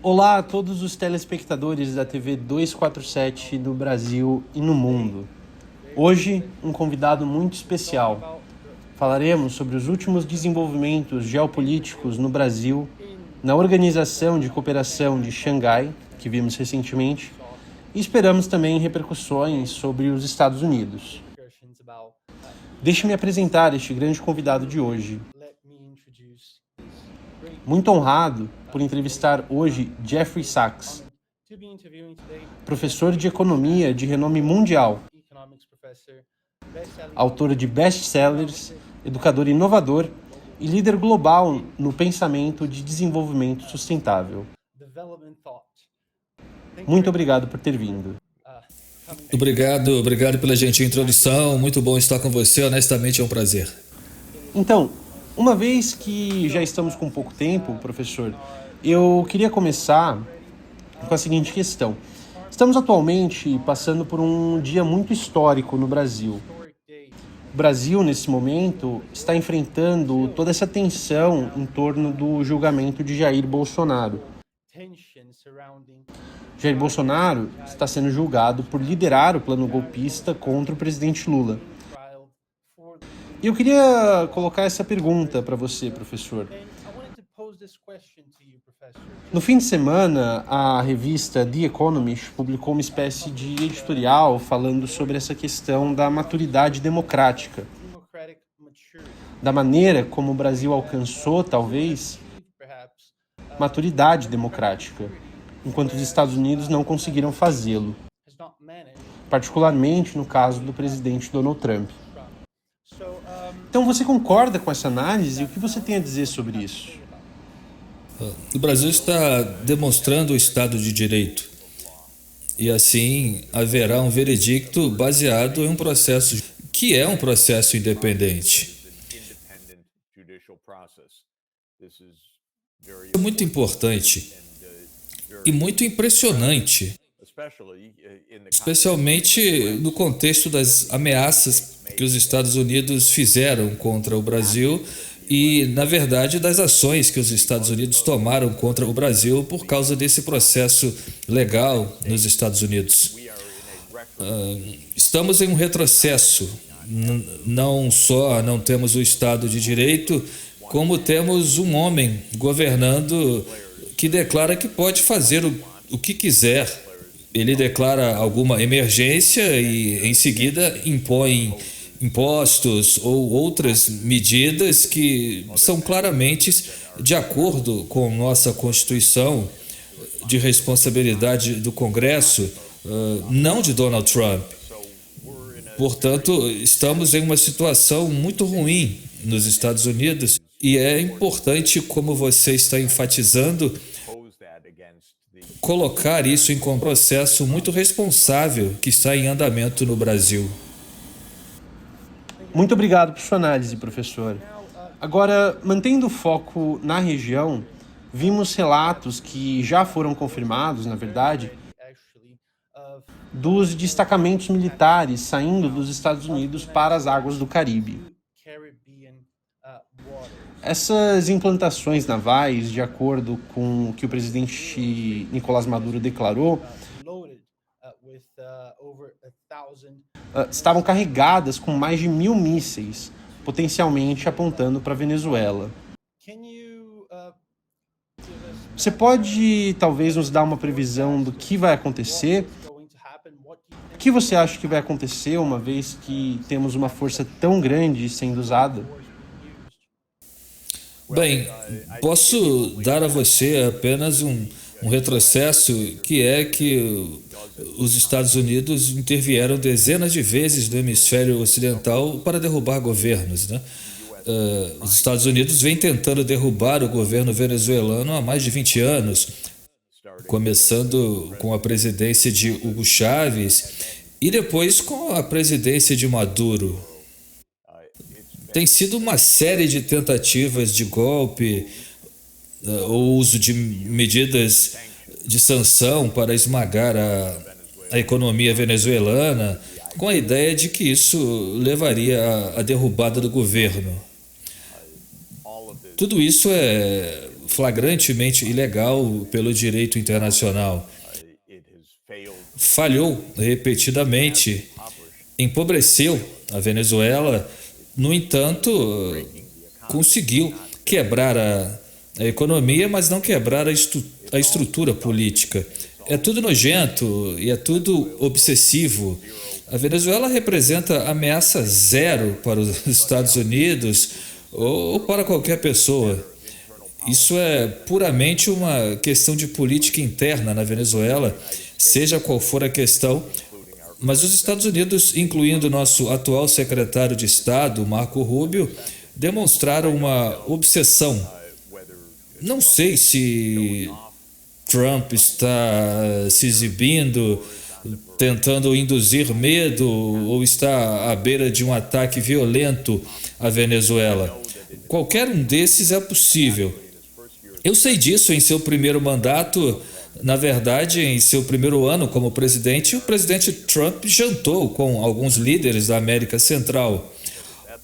Olá a todos os telespectadores da TV 247 no Brasil e no mundo. Hoje, um convidado muito especial. Falaremos sobre os últimos desenvolvimentos geopolíticos no Brasil, na Organização de Cooperação de Xangai, que vimos recentemente, e esperamos também repercussões sobre os Estados Unidos. Deixe-me apresentar este grande convidado de hoje. Muito honrado por entrevistar hoje Jeffrey Sachs, professor de economia de renome mundial, autor de best-sellers, educador inovador e líder global no pensamento de desenvolvimento sustentável. Muito obrigado por ter vindo. Obrigado pela gentil introdução. Muito bom estar com você. Honestamente, é um prazer. Então, uma vez que já estamos com pouco tempo, professor, eu queria começar com a seguinte questão. Estamos atualmente passando por um dia muito histórico no Brasil. O Brasil, nesse momento, está enfrentando toda essa tensão em torno do julgamento de Jair Bolsonaro. Jair Bolsonaro está sendo julgado por liderar o plano golpista contra o presidente Lula. E eu queria colocar essa pergunta para você, professor. No fim de semana, a revista The Economist publicou uma espécie de editorial falando sobre essa questão da maturidade democrática, da maneira como o Brasil alcançou, talvez, maturidade democrática, enquanto os Estados Unidos não conseguiram fazê-lo, particularmente no caso do presidente Donald Trump. Então, você concorda com essa análise? E o que você tem a dizer sobre isso? O Brasil está demonstrando o Estado de Direito. E assim haverá um veredicto baseado em um processo que é um processo independente. É muito importante e muito impressionante, especialmente no contexto das ameaças que os Estados Unidos fizeram contra o Brasil e, na verdade, das ações que os Estados Unidos tomaram contra o Brasil por causa desse processo legal nos Estados Unidos. Estamos em um retrocesso. Não só não temos o Estado de Direito, como temos um homem governando que declara que pode fazer o que quiser. Ele declara alguma emergência e, em seguida, impõe impostos ou outras medidas que são claramente de acordo com nossa Constituição de responsabilidade do Congresso, não de Donald Trump. Portanto, estamos em uma situação muito ruim nos Estados Unidos e é importante, como você está enfatizando, colocar isso em um processo muito responsável que está em andamento no Brasil. Muito obrigado por sua análise, professor. Agora, mantendo o foco na região, vimos relatos que já foram confirmados, na verdade, dos destacamentos militares saindo dos Estados Unidos para as águas do Caribe. Essas implantações navais, de acordo com o que o presidente Nicolás Maduro declarou, estavam carregadas com mais de 1.000 mísseis, potencialmente apontando para a Venezuela. Você pode, talvez, nos dar uma previsão do que vai acontecer? O que você acha que vai acontecer uma vez que temos uma força tão grande sendo usada? Bem, posso dar a você apenas um retrocesso, que é que os Estados Unidos intervieram dezenas de vezes no hemisfério ocidental para derrubar governos, né? Os Estados Unidos vêm tentando derrubar o governo venezuelano há mais de 20 anos, começando com a presidência de Hugo Chávez e depois com a presidência de Maduro. Tem sido uma série de tentativas de golpe, o uso de medidas de sanção para esmagar a economia venezuelana, com a ideia de que isso levaria à derrubada do governo. Tudo isso é flagrantemente ilegal pelo direito internacional. Falhou repetidamente, empobreceu a Venezuela. No entanto, conseguiu quebrar a economia, mas não quebrar a estrutura política. É tudo nojento e é tudo obsessivo. A Venezuela representa ameaça zero para os Estados Unidos ou para qualquer pessoa. Isso é puramente uma questão de política interna na Venezuela, seja qual for a questão. Mas os Estados Unidos, incluindo nosso atual secretário de Estado, Marco Rubio, demonstraram uma obsessão. Não sei se Trump está se exibindo, tentando induzir medo ou está à beira de um ataque violento à Venezuela. Qualquer um desses é possível. Eu sei disso em seu primeiro mandato. Na verdade, em seu primeiro ano como presidente, o presidente Trump jantou com alguns líderes da América Central.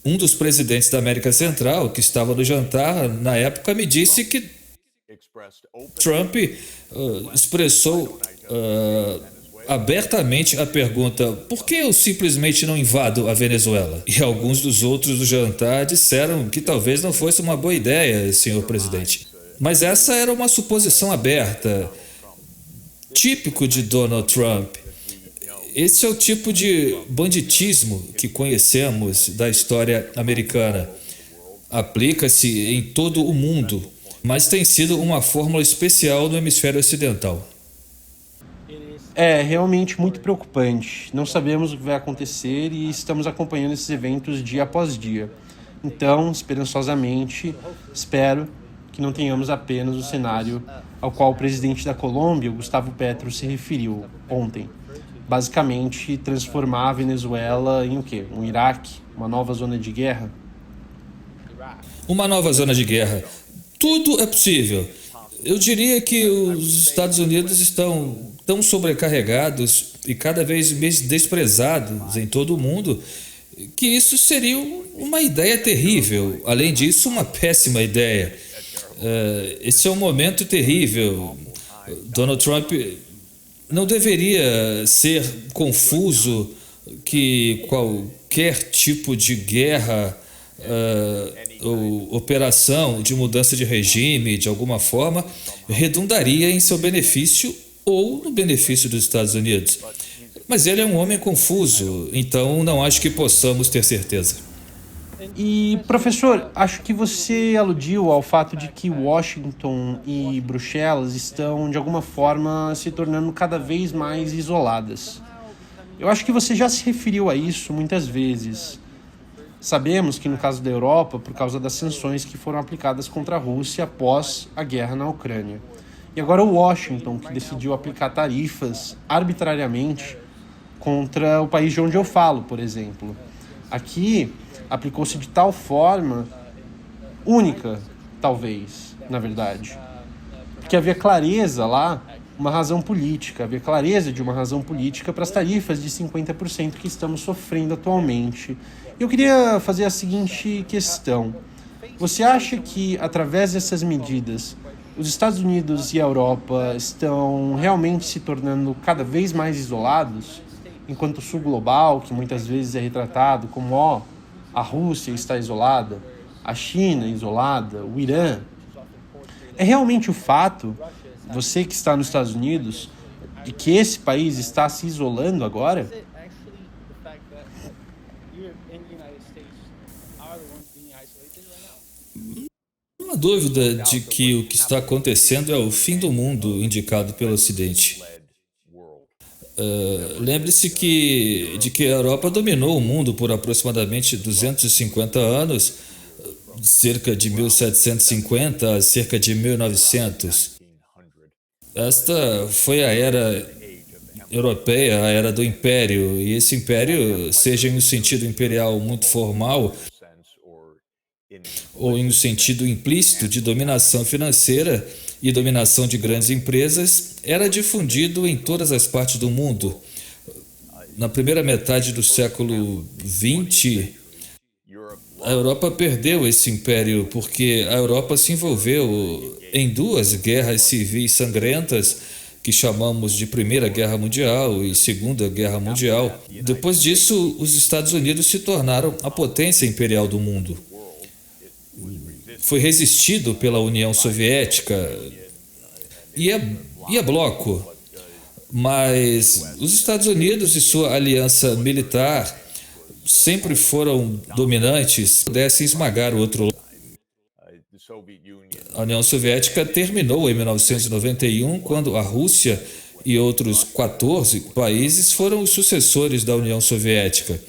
Um dos presidentes da América Central, que estava no jantar, na época, me disse que Trump expressou abertamente a pergunta: por que eu simplesmente não invado a Venezuela? E alguns dos outros do jantar disseram que talvez não fosse uma boa ideia, senhor presidente. Mas essa era uma suposição aberta, típico de Donald Trump. Esse é o tipo de banditismo que conhecemos da história americana. Aplica-se em todo o mundo, mas tem sido uma fórmula especial no hemisfério ocidental. É realmente muito preocupante. Não sabemos o que vai acontecer e estamos acompanhando esses eventos dia após dia. Então, esperançosamente, espero que não tenhamos apenas o cenário ao qual o presidente da Colômbia, Gustavo Petro, se referiu ontem. Basicamente, transformar a Venezuela em o quê? Um Iraque? Uma nova zona de guerra? Uma nova zona de guerra. Tudo é possível. Eu diria que os Estados Unidos estão tão sobrecarregados e cada vez mais desprezados em todo o mundo que isso seria uma ideia terrível. Além disso, uma péssima ideia. Esse é um momento terrível. Donald Trump não deveria ser confuso que qualquer tipo de guerra ou operação de mudança de regime, de alguma forma, redundaria em seu benefício ou no benefício dos Estados Unidos. Mas ele é um homem confuso, então não acho que possamos ter certeza. E, professor, acho que você aludiu ao fato de que Washington e Bruxelas estão, de alguma forma, se tornando cada vez mais isoladas. Eu acho que você já se referiu a isso muitas vezes. Sabemos que, no caso da Europa, por causa das sanções que foram aplicadas contra a Rússia após a guerra na Ucrânia. E agora o Washington, que decidiu aplicar tarifas arbitrariamente contra o país de onde eu falo, por exemplo. Aqui aplicou-se de tal forma única, talvez, na verdade. Porque havia clareza lá, uma razão política, havia clareza de uma razão política para as tarifas de 50% que estamos sofrendo atualmente. Eu queria fazer a seguinte questão. Você acha que, através dessas medidas, os Estados Unidos e a Europa estão realmente se tornando cada vez mais isolados, enquanto o Sul global, que muitas vezes é retratado como, a Rússia está isolada, a China isolada, o Irã? É realmente o fato, você que está nos Estados Unidos, de que esse país está se isolando agora? Não há dúvida de que o que está acontecendo é o fim do mundo indicado pelo Ocidente. Lembre-se de que a Europa dominou o mundo por aproximadamente 250 anos, cerca de 1750 a cerca de 1900. Esta foi a era europeia, a era do império, e esse império, seja em um sentido imperial muito formal ou em um sentido implícito de dominação financeira e dominação de grandes empresas, era difundido em todas as partes do mundo. Na primeira metade do século XX, A Europa perdeu esse império porque a Europa se envolveu em duas guerras civis sangrentas que chamamos de Primeira Guerra Mundial e Segunda Guerra Mundial. Depois disso, os Estados Unidos se tornaram a potência imperial do mundo. Foi resistido pela União Soviética e é bloco, mas os Estados Unidos e sua aliança militar sempre foram dominantes, pudessem esmagar o outro lado. A União Soviética terminou em 1991, quando a Rússia e outros 14 países foram os sucessores da União Soviética.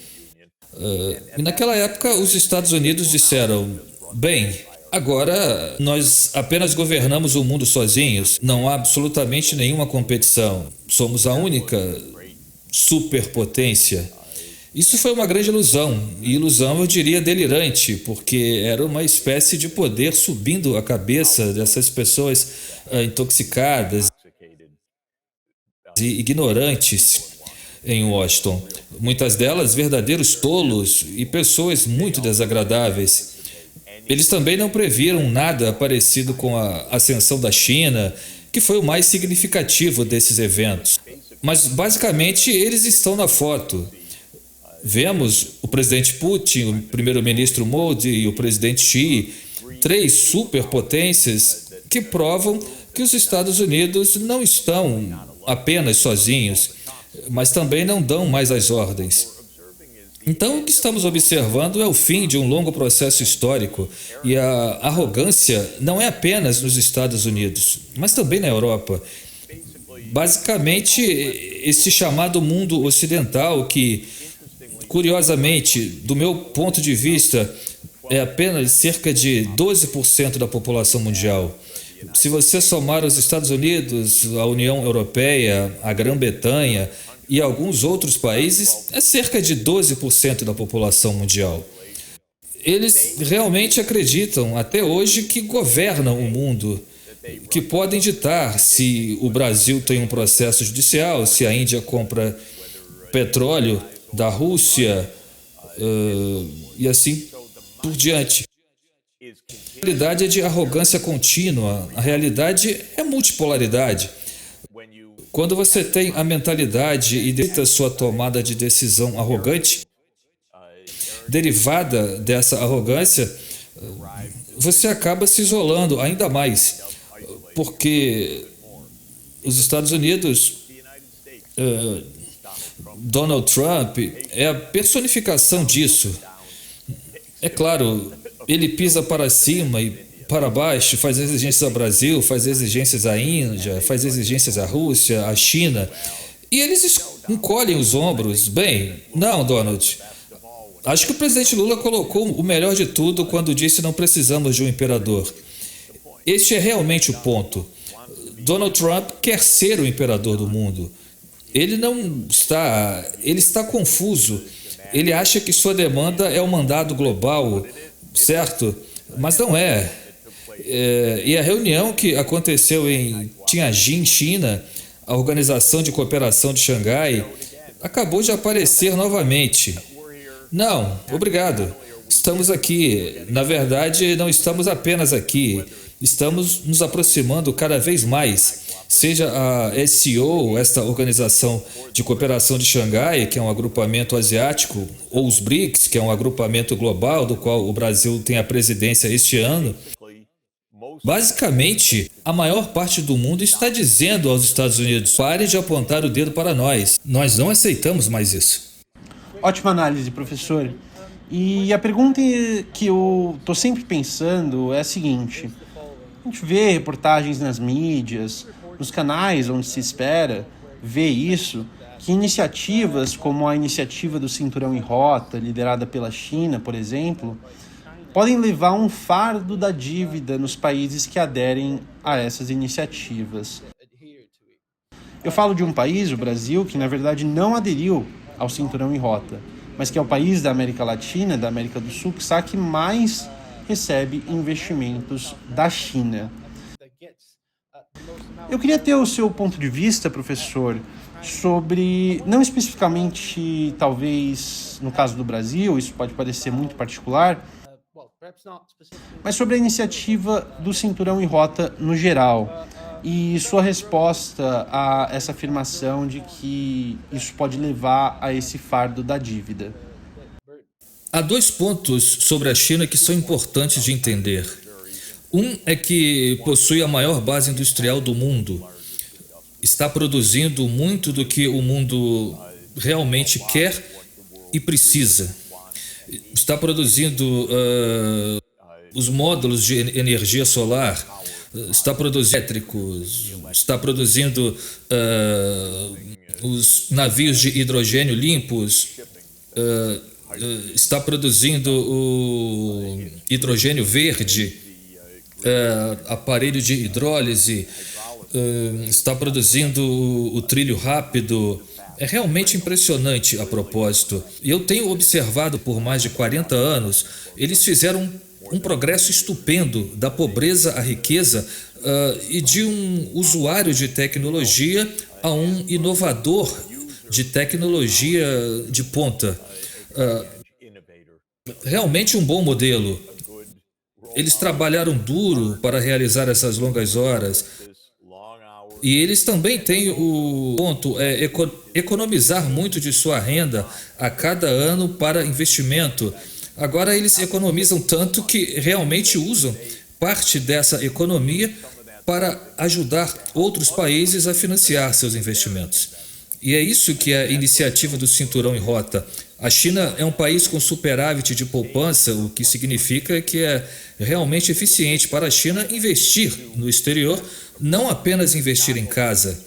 E naquela época os Estados Unidos disseram: bem, agora nós apenas governamos o mundo sozinhos, não há absolutamente nenhuma competição, somos a única superpotência. Isso foi uma grande ilusão, e ilusão eu diria delirante, porque era uma espécie de poder subindo a cabeça dessas pessoas intoxicadas e ignorantes em Washington. Muitas delas verdadeiros tolos e pessoas muito desagradáveis. Eles também não previram nada parecido com a ascensão da China, que foi o mais significativo desses eventos. Mas basicamente eles estão na foto. Vemos o presidente Putin, o primeiro-ministro Modi e o presidente Xi, três superpotências que provam que os Estados Unidos não estão apenas sozinhos, mas também não dão mais as ordens. Então, o que estamos observando é o fim de um longo processo histórico, e a arrogância não é apenas nos Estados Unidos, mas também na Europa. Basicamente, esse chamado mundo ocidental que, curiosamente, do meu ponto de vista, é apenas cerca de 12% da população mundial. Se você somar os Estados Unidos, a União Europeia, a Grã-Bretanha e alguns outros países, é cerca de 12% da população mundial. Eles realmente acreditam, até hoje, que governam o mundo, que podem ditar se o Brasil tem um processo judicial, se a Índia compra petróleo da Rússia e assim por diante. A realidade é de arrogância contínua, a realidade é multipolaridade. Quando você tem a mentalidade e dita sua tomada de decisão arrogante, derivada dessa arrogância, você acaba se isolando ainda mais, porque os Estados Unidos, Donald Trump é a personificação disso. É claro, ele pisa para cima e para baixo, faz exigências ao Brasil, faz exigências à Índia, faz exigências à Rússia, à China, e eles encolhem os ombros. Bem, não, Donald. Acho que o presidente Lula colocou o melhor de tudo quando disse não precisamos de um imperador. Este é realmente o ponto. Donald Trump quer ser o imperador do mundo. Ele está confuso. Ele acha que sua demanda é o mandado global, certo? Mas não é. E a reunião que aconteceu em Tianjin, China, a Organização de Cooperação de Xangai, acabou de aparecer novamente. Não, obrigado. Estamos aqui. Na verdade, não estamos apenas aqui. Estamos nos aproximando cada vez mais. Seja a SCO, esta Organização de Cooperação de Xangai, que é um agrupamento asiático, ou os BRICS, que é um agrupamento global, do qual o Brasil tem a presidência este ano. Basicamente, a maior parte do mundo está dizendo aos Estados Unidos: pare de apontar o dedo para nós. Nós não aceitamos mais isso. Ótima análise, professor. E a pergunta que eu estou sempre pensando é a seguinte: a gente vê reportagens nas mídias, nos canais onde se espera ver isso, que iniciativas como a iniciativa do Cinturão em Rota, liderada pela China, por exemplo, podem levar um fardo da dívida nos países que aderem a essas iniciativas. Eu falo de um país, o Brasil, que na verdade não aderiu ao Cinturão em Rota, mas que é o país da América Latina, da América do Sul, que mais recebe investimentos da China. Eu queria ter o seu ponto de vista, professor, sobre, não especificamente, talvez no caso do Brasil, isso pode parecer muito particular, mas sobre a iniciativa do Cinturão e Rota no geral e sua resposta a essa afirmação de que isso pode levar a esse fardo da dívida. Há dois pontos sobre a China que são importantes de entender. Um é que possui a maior base industrial do mundo. Está produzindo muito do que o mundo realmente quer e precisa. Está produzindo os módulos de energia solar, está produzindo elétricos, está produzindo os navios de hidrogênio limpos, está produzindo o hidrogênio verde, aparelho de hidrólise, está produzindo o trilho rápido. É realmente impressionante a propósito. E eu tenho observado por mais de 40 anos, eles fizeram um progresso estupendo da pobreza à riqueza e de um usuário de tecnologia a um inovador de tecnologia de ponta. Realmente um bom modelo. Eles trabalharam duro para realizar essas longas horas. E eles também têm o ponto, economizar muito de sua renda a cada ano para investimento. Agora eles economizam tanto que realmente usam parte dessa economia para ajudar outros países a financiar seus investimentos. E é isso que é a iniciativa do Cinturão e Rota. A China é um país com superávit de poupança, o que significa que é realmente eficiente para a China investir no exterior, não apenas investir em casa.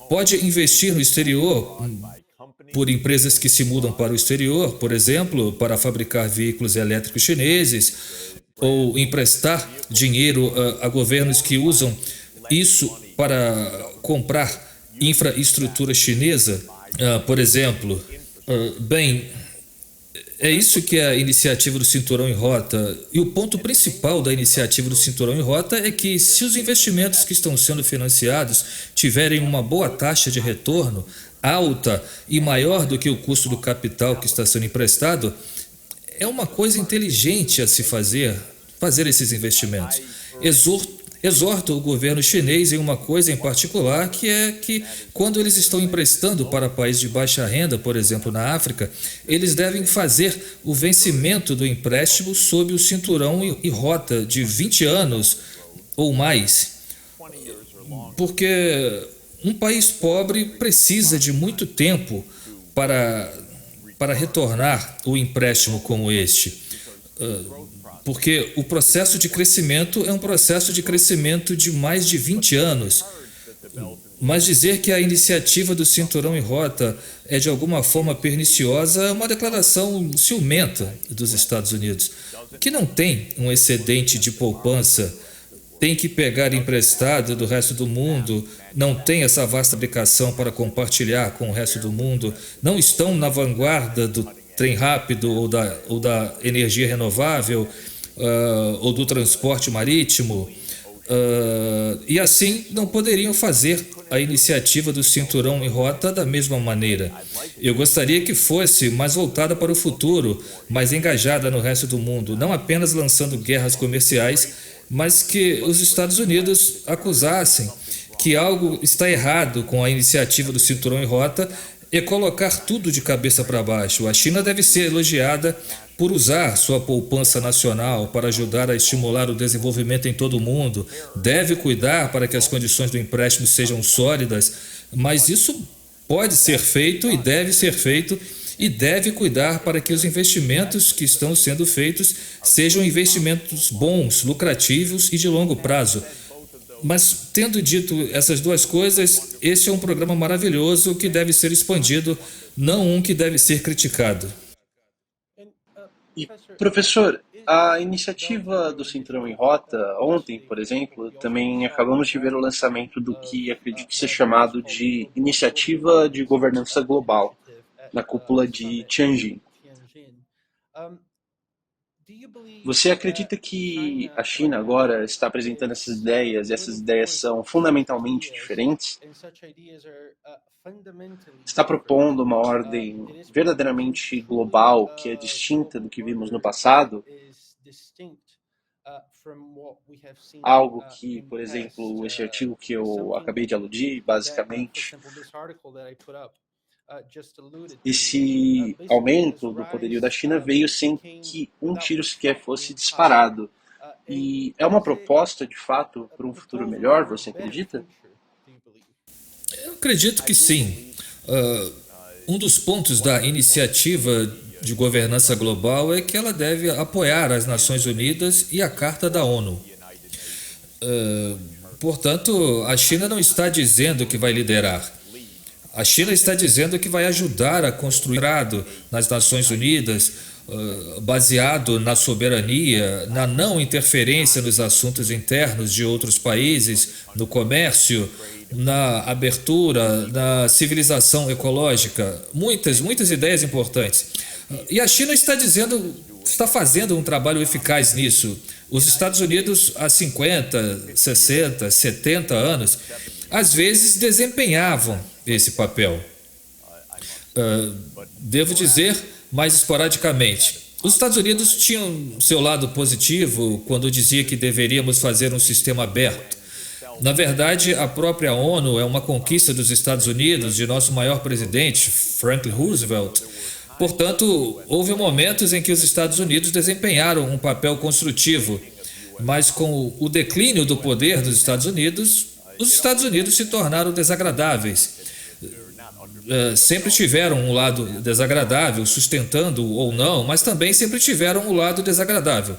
Pode investir no exterior por empresas que se mudam para o exterior, por exemplo, para fabricar veículos elétricos chineses, ou emprestar dinheiro a governos que usam isso para comprar infraestrutura chinesa, por exemplo. Bem, é isso que é a iniciativa do Cinturão em Rota. E o ponto principal da iniciativa do Cinturão em Rota é que, se os investimentos que estão sendo financiados tiverem uma boa taxa de retorno, alta e maior do que o custo do capital que está sendo emprestado, é uma coisa inteligente a se fazer esses investimentos. Exorto o governo chinês em uma coisa em particular, que é que quando eles estão emprestando para países de baixa renda, por exemplo, na África, eles devem fazer o vencimento do empréstimo sob o cinturão e rota de 20 anos ou mais. Porque um país pobre precisa de muito tempo para retornar o empréstimo como este. Porque o processo de crescimento é um processo de crescimento de mais de 20 anos. Mas dizer que a iniciativa do Cinturão e Rota é de alguma forma perniciosa é uma declaração ciumenta dos Estados Unidos, que não tem um excedente de poupança, tem que pegar emprestado do resto do mundo, não tem essa vasta aplicação para compartilhar com o resto do mundo, não estão na vanguarda do trem rápido ou da energia renovável, ou do transporte marítimo, e assim não poderiam fazer a iniciativa do Cinturão e Rota da mesma maneira. Eu gostaria que fosse mais voltada para o futuro, mais engajada no resto do mundo, não apenas lançando guerras comerciais, mas que os Estados Unidos acusassem que algo está errado com a iniciativa do Cinturão e Rota e colocar tudo de cabeça para baixo. A China deve ser elogiada por usar sua poupança nacional para ajudar a estimular o desenvolvimento em todo o mundo, deve cuidar para que as condições do empréstimo sejam sólidas, mas isso pode ser feito e deve ser feito, e deve cuidar para que os investimentos que estão sendo feitos sejam investimentos bons, lucrativos e de longo prazo. Mas, tendo dito essas duas coisas, este é um programa maravilhoso que deve ser expandido, não um que deve ser criticado. E, professor, a iniciativa do Cinturão em Rota, ontem, por exemplo, também acabamos de ver o lançamento do que acredito ser chamado de Iniciativa de Governança Global, na cúpula de Tianjin. Você acredita que a China agora está apresentando essas ideias e essas ideias são fundamentalmente diferentes? Está propondo uma ordem verdadeiramente global que é distinta do que vimos no passado? Algo que, por exemplo, este artigo que eu acabei de aludir, basicamente, esse aumento do poderio da China veio sem que um tiro sequer fosse disparado. E é uma proposta, de fato, para um futuro melhor, você acredita? Eu acredito que sim. Um dos pontos da iniciativa de governança global é que ela deve apoiar as Nações Unidas e a Carta da ONU. Portanto, a China não está dizendo que vai liderar. A China está dizendo que vai ajudar a construir nas Nações Unidas, baseado na soberania, na não interferência nos assuntos internos de outros países, no comércio, na abertura, na civilização ecológica. Muitas ideias importantes. E a China está fazendo um trabalho eficaz nisso. Os Estados Unidos, há 50, 60, 70 anos, às vezes desempenhavam esse papel. Devo dizer, mais esporadicamente. Os Estados Unidos tinham seu lado positivo quando dizia que deveríamos fazer um sistema aberto. Na verdade, a própria ONU é uma conquista dos Estados Unidos, de nosso maior presidente, Franklin Roosevelt. Portanto, houve momentos em que os Estados Unidos desempenharam um papel construtivo, mas com o declínio do poder dos Estados Unidos, os Estados Unidos se tornaram desagradáveis. Sempre tiveram um lado desagradável, sustentando ou não, mas também sempre tiveram um lado desagradável.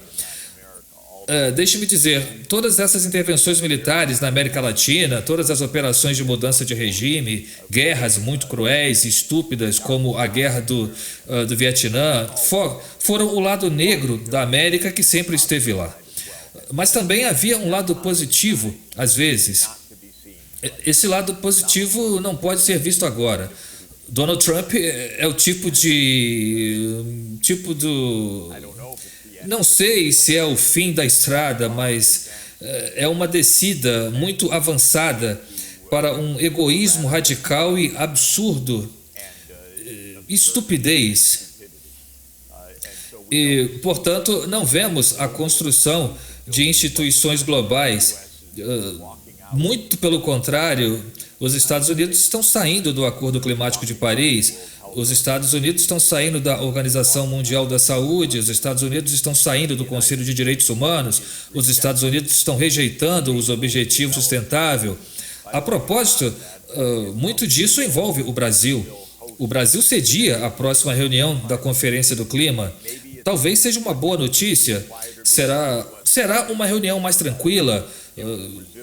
Deixe-me dizer, todas essas intervenções militares na América Latina, todas as operações de mudança de regime, guerras muito cruéis e estúpidas, como a guerra do Vietnã, foram o lado negro da América que sempre esteve lá. Mas também havia um lado positivo, às vezes. Esse lado positivo não pode ser visto agora. Donald Trump é o tipo do... Não sei se é o fim da estrada, mas é uma descida muito avançada para um egoísmo radical e absurdo, estupidez. E, portanto, não vemos a construção de instituições globais. Muito pelo contrário, os Estados Unidos estão saindo do Acordo Climático de Paris, os Estados Unidos estão saindo da Organização Mundial da Saúde, os Estados Unidos estão saindo do Conselho de Direitos Humanos, os Estados Unidos estão rejeitando os Objetivos Sustentáveis. A propósito, muito disso envolve o Brasil. O Brasil cedia a próxima reunião da Conferência do Clima. Talvez seja uma boa notícia. Será uma reunião mais tranquila.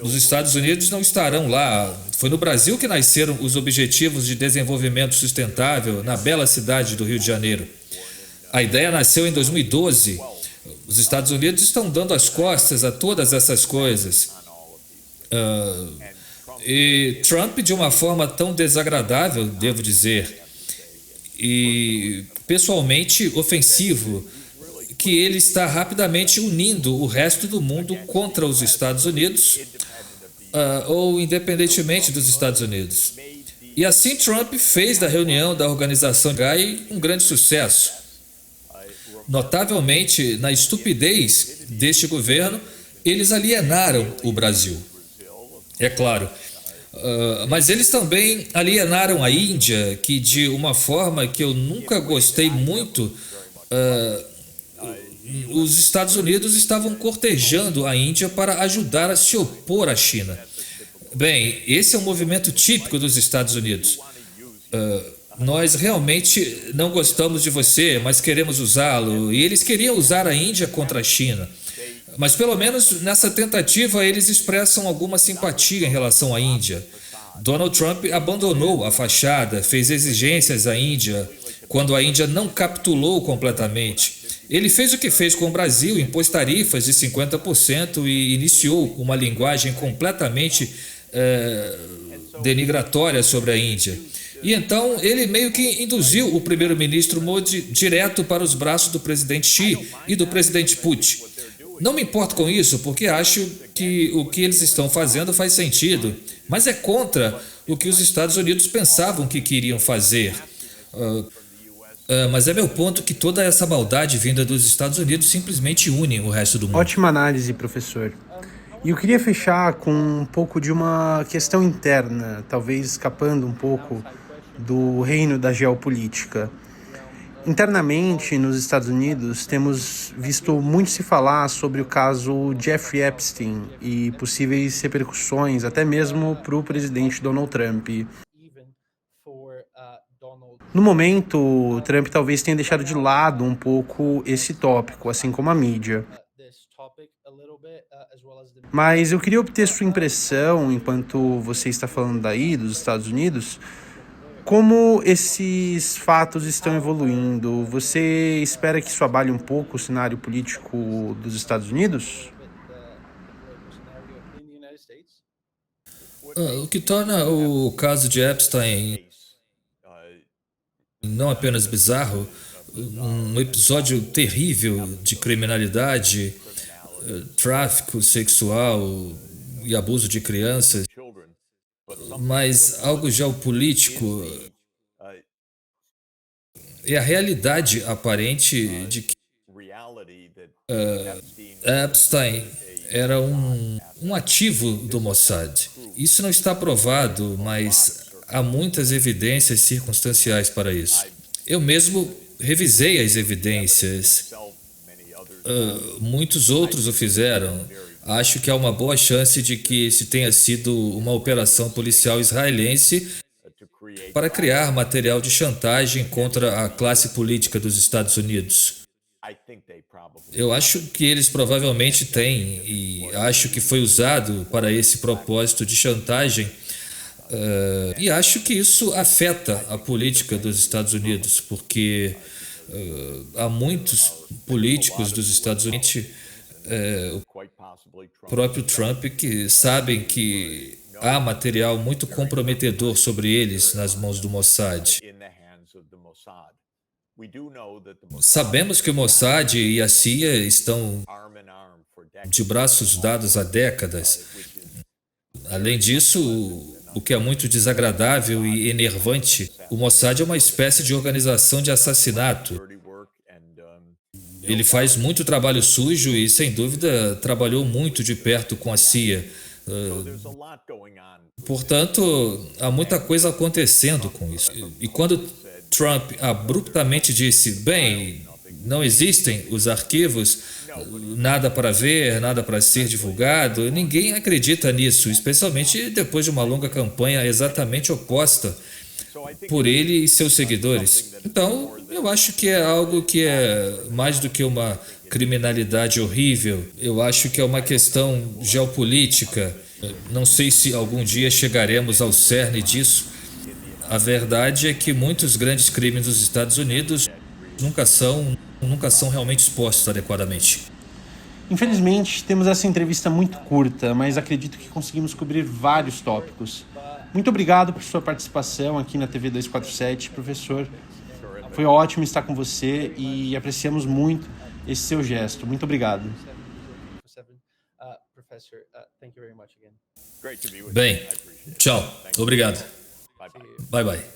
Os Estados Unidos não estarão lá. Foi no Brasil que nasceram os Objetivos de Desenvolvimento Sustentável, na bela cidade do Rio de Janeiro. A ideia nasceu em 2012. Os Estados Unidos estão dando as costas a todas essas coisas. E Trump, de uma forma tão desagradável, devo dizer, e pessoalmente ofensivo, que ele está rapidamente unindo o resto do mundo contra os Estados Unidos, ou independentemente dos Estados Unidos. E assim Trump fez da reunião da Organização GAI um grande sucesso. Notavelmente, na estupidez deste governo, eles alienaram o Brasil. É claro. Mas eles também alienaram a Índia, que de uma forma que eu nunca gostei muito, os Estados Unidos estavam cortejando a Índia para ajudar a se opor à China. Bem, esse é um movimento típico dos Estados Unidos. Nós realmente não gostamos de você, mas queremos usá-lo. E eles queriam usar a Índia contra a China. Mas pelo menos nessa tentativa eles expressam alguma simpatia em relação à Índia. Donald Trump abandonou a fachada, fez exigências à Índia, quando a Índia não capitulou completamente. Ele fez o que fez com o Brasil, impôs tarifas de 50% e iniciou uma linguagem completamente denigratória sobre a Índia. E então ele meio que induziu o primeiro-ministro Modi direto para os braços do presidente Xi e do presidente Putin. Não me importo com isso, porque acho que o que eles estão fazendo faz sentido, mas é contra o que os Estados Unidos pensavam que queriam fazer. Mas é meu ponto que toda essa maldade vinda dos Estados Unidos simplesmente une o resto do mundo. Ótima análise, professor. E eu queria fechar com um pouco de uma questão interna, talvez escapando um pouco do reino da geopolítica. Internamente, nos Estados Unidos, temos visto muito se falar sobre o caso Jeffrey Epstein e possíveis repercussões, até mesmo para o presidente Donald Trump. No momento, Trump talvez tenha deixado de lado um pouco esse tópico, assim como a mídia. Mas eu queria obter sua impressão, enquanto você está falando daí, dos Estados Unidos, como esses fatos estão evoluindo. Você espera que isso abale um pouco o cenário político dos Estados Unidos? O que torna o caso de Epstein não apenas bizarro, um episódio terrível de criminalidade, tráfico sexual e abuso de crianças, mas algo geopolítico é a realidade aparente de que Epstein era um ativo do Mossad. Isso não está provado, mas há muitas evidências circunstanciais para isso. Eu mesmo revisei as evidências. Muitos outros o fizeram. Acho que há uma boa chance de que esse tenha sido uma operação policial israelense para criar material de chantagem contra a classe política dos Estados Unidos. Eu acho que eles provavelmente têm, e acho que foi usado para esse propósito de chantagem. E acho que isso afeta a política dos Estados Unidos, porque há muitos políticos dos Estados Unidos, o próprio Trump, que sabem que há material muito comprometedor sobre eles nas mãos do Mossad. Sabemos que o Mossad e a CIA estão de braços dados há décadas. Além disso, o que é muito desagradável e enervante, o Mossad é uma espécie de organização de assassinato. Ele faz muito trabalho sujo e, sem dúvida, trabalhou muito de perto com a CIA. Portanto, há muita coisa acontecendo com isso. E quando Trump abruptamente disse, bem, não existem os arquivos, nada para ver, nada para ser divulgado, ninguém acredita nisso, especialmente depois de uma longa campanha exatamente oposta por ele e seus seguidores. Então, eu acho que é algo que é mais do que uma criminalidade horrível. Eu acho que é uma questão geopolítica. Não sei se algum dia chegaremos ao cerne disso. A verdade é que muitos grandes crimes dos Estados Unidos nunca são realmente expostos adequadamente. Infelizmente, temos essa entrevista muito curta, mas acredito que conseguimos cobrir vários tópicos. Muito obrigado por sua participação aqui na TV 247, professor. Foi ótimo estar com você e apreciamos muito esse seu gesto. Muito obrigado. Bem, tchau. Obrigado. Bye, bye.